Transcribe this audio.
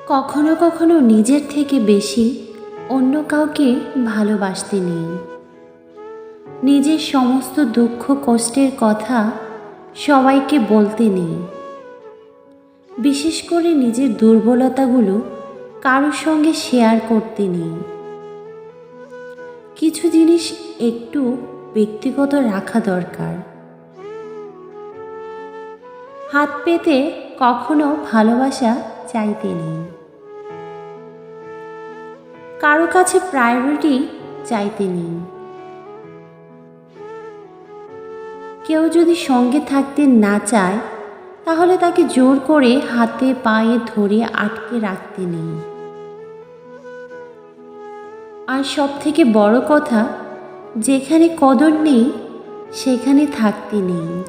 কখনো কখনো নিজের থেকে বেশি অন্য কাউকে ভালোবাসতে নেই। নিজের সমস্ত দুঃখ কষ্টের কথা সবাইকে বলতে নেই। বিশেষ করে নিজের দুর্বলতাগুলো কারোর সঙ্গে শেয়ার করতে নেই। কিছু জিনিস একটু ব্যক্তিগত রাখা দরকার। হাত পেতে কখনো ভালোবাসা চাইতে নেই। কারো কাছে প্রায়োরিটি চাইতে নেই। কেউ যদি সঙ্গে থাকতে না চায় তাহলে তাকে জোর করে হাতে পায়ে ধরে আটকে রাখতে নেই। আর সব থেকে বড় কথা, যেখানে কদর নেই সেখানে থাকতে নেই।